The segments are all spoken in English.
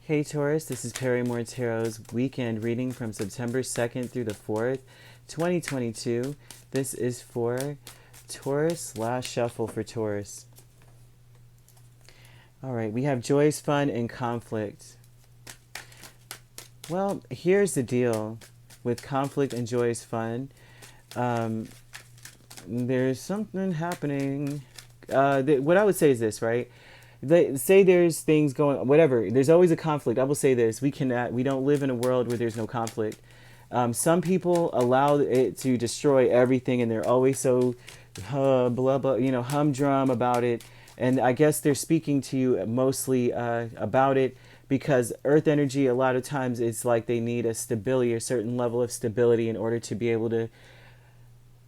Hey Taurus, this is Perrymore Tarot's weekend reading from September 2nd through the 4th, 2022. This is for Taurus, last shuffle for Taurus. All right, we have joys, fun, and conflict. Well, here's the deal with conflict and joys, fun. There's something happening. What I would say is this, right? They say there's things going, whatever. There's always a conflict. I will say this: we don't live in a world where there's no conflict. Some people allow it to destroy everything, and they're always so blah blah, humdrum about it. And I guess they're speaking to you mostly about it because Earth energy, a lot of times, it's like they need a stability, a certain level of stability, in order to be able to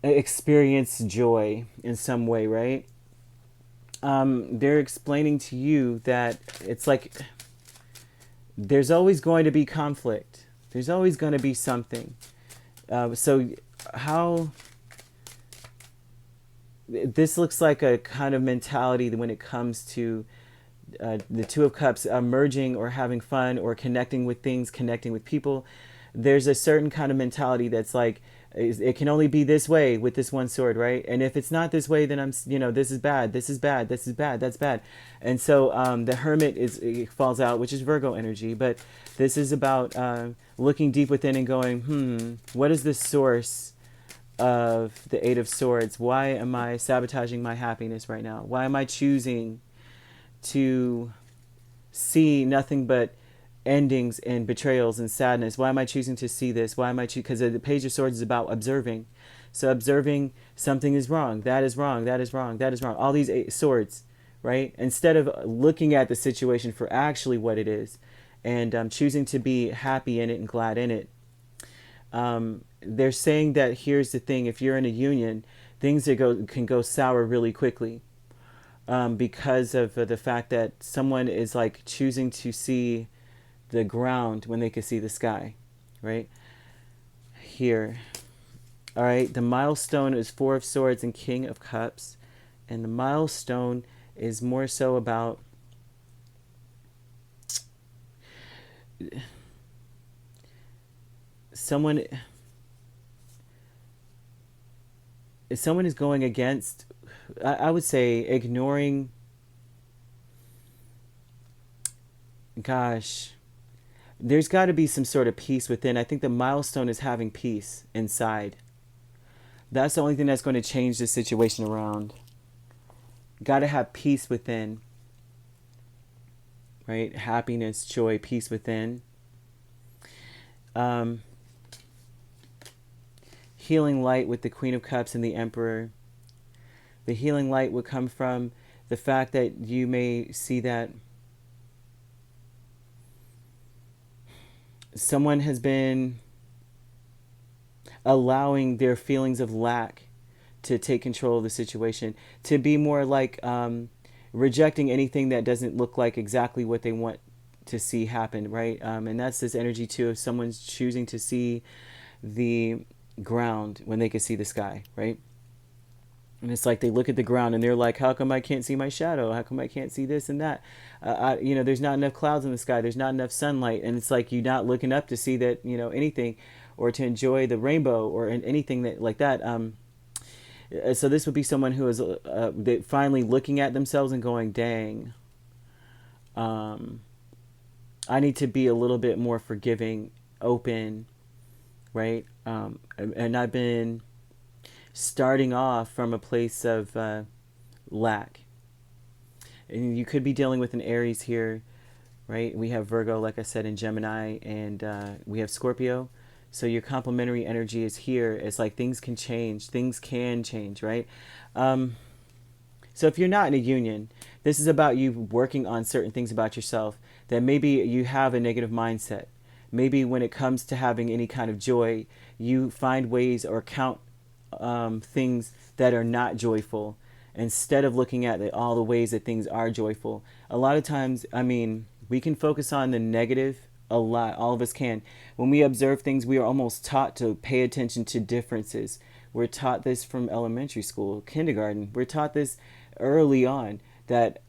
experience joy in some way, right? They're explaining to you that it's like there's always going to be conflict. There's always going to be something. So how this looks like a kind of mentality when it comes to the Two of Cups, merging or having fun or connecting with things, connecting with people. There's a certain kind of mentality that's like, it can only be this way with this one sword, right? And if it's not this way, then this is bad, this is bad, this is bad, that's bad. And so the Hermit it falls out, which is Virgo energy. But this is about looking deep within and going, what is the source of the Eight of Swords? Why am I sabotaging my happiness right now? Why am I choosing to see nothing but endings and betrayals and sadness? Why am I choosing to see this? Why am I choosing? Because the Page of Swords is about observing. So observing something is wrong. That is wrong. That is wrong. That is wrong. All these eight swords, right? Instead of looking at the situation for actually what it is, and choosing to be happy in it and glad in it. They're saying that here's the thing: if you're in a union, things can go sour really quickly. Because of the fact that someone is like choosing to see the ground when they could see the sky, right? Here. All right, the milestone is Four of Swords and King of Cups. And the milestone is more so about someone is going against, I would say, ignoring, gosh, there's got to be some sort of peace within. I think the milestone is having peace inside. That's the only thing that's going to change the situation around. Got to have peace within, right? Happiness, joy, peace within. Healing light with the Queen of Cups and the Emperor. The healing light would come from the fact that you may see that someone has been allowing their feelings of lack to take control of the situation, to be more like rejecting anything that doesn't look like exactly what they want to see happen, right? And that's this energy too of someone's choosing to see the ground when they could see the sky, right? And it's like they look at the ground and they're like, how come I can't see my shadow? How come I can't see this and that? There's not enough clouds in the sky. There's not enough sunlight. And it's like you're not looking up to see that, anything, or to enjoy the rainbow or anything that like that. So this would be someone who is finally looking at themselves and going, dang, I need to be a little bit more forgiving, open, right? And I've been starting off from a place of lack. And you could be dealing with an Aries here, right? We have Virgo, like I said, in Gemini, and we have Scorpio. So your complementary energy is here. It's like things can change. Things can change, right? So if you're not in a union, this is about you working on certain things about yourself that maybe you have a negative mindset. Maybe when it comes to having any kind of joy, you find ways or count things that are not joyful instead of looking at all the ways that things are joyful. A lot of times, we can focus on the negative a lot. All of us can. When we observe things, we are almost taught to pay attention to differences. We're taught this from elementary school, kindergarten. We're taught this early on that,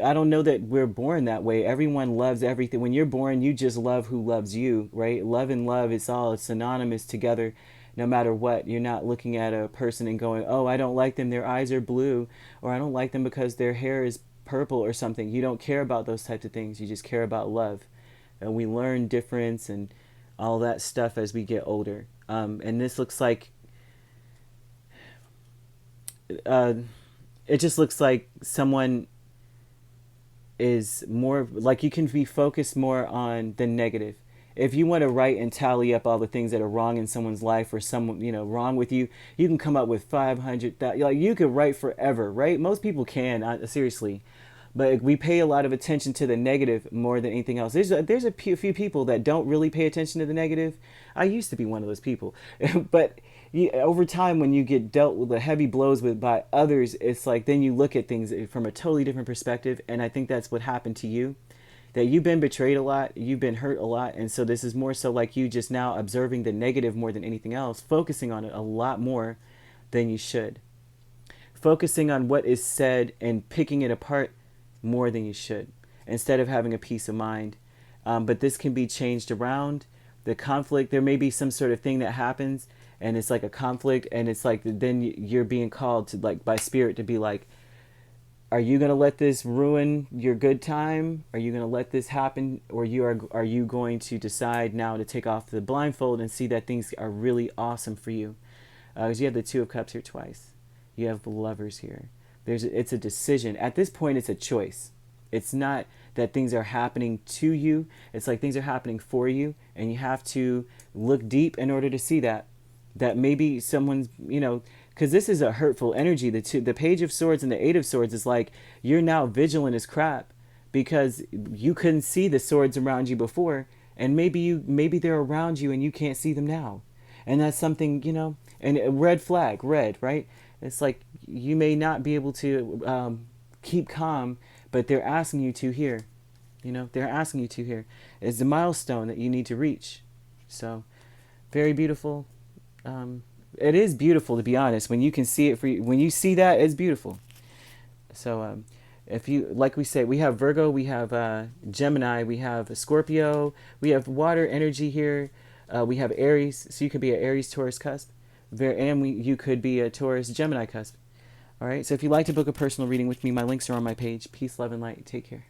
I don't know that we're born that way. Everyone loves everything. When you're born, you just love who loves you, right? Love and love, it's all synonymous together no matter what. You're not looking at a person and going, oh, I don't like them, their eyes are blue, or I don't like them because their hair is purple or something. You don't care about those types of things. You just care about love. And we learn difference and all that stuff as we get older. And this looks like, uh, it just looks like someone is more like you can be focused more on the negative. If you want to write and tally up all the things that are wrong in someone's life or someone, wrong with you, you can come up with 500. Like you could write forever, right? Most people can, seriously. But we pay a lot of attention to the negative more than anything else. There's a few people that don't really pay attention to the negative. I used to be one of those people. But over time, when you get dealt with the heavy blows by others, it's like then you look at things from a totally different perspective. And I think that's what happened to you. That you've been betrayed a lot, you've been hurt a lot. And so this is more so like you just now observing the negative more than anything else, focusing on it a lot more than you should. Focusing on what is said and picking it apart more than you should instead of having a peace of mind. But this can be changed around. The conflict, there may be some sort of thing that happens and it's like a conflict, and it's like then you're being called to, like, by spirit to be like, are you going to let this ruin your good time? Are you going to let this happen? Or are you going to decide now to take off the blindfold and see that things are really awesome for you? Because you have the Two of Cups here twice. You have the Lovers here. It's a decision. At this point, it's a choice. It's not that things are happening to you. It's like things are happening for you, and you have to look deep in order to see that. That maybe someone's, because this is a hurtful energy. The Page of Swords and the Eight of Swords is like you're now vigilant as crap because you couldn't see the swords around you before, and maybe they're around you and you can't see them now, and that's something, and a red flag, red, right? It's like you may not be able to keep calm, but they're asking you to here. They're asking you to here. It's a milestone that you need to reach. So, very beautiful. It is beautiful, to be honest. When you can see it when you see that, it's beautiful. So, if you, like we say, we have Virgo, we have Gemini, we have Scorpio, we have water energy here. We have Aries, so you could be an Aries Taurus cusp. You could be a Taurus Gemini cusp. All right. So if you'd like to book a personal reading with me, my links are on my page. Peace, love, and light. Take care.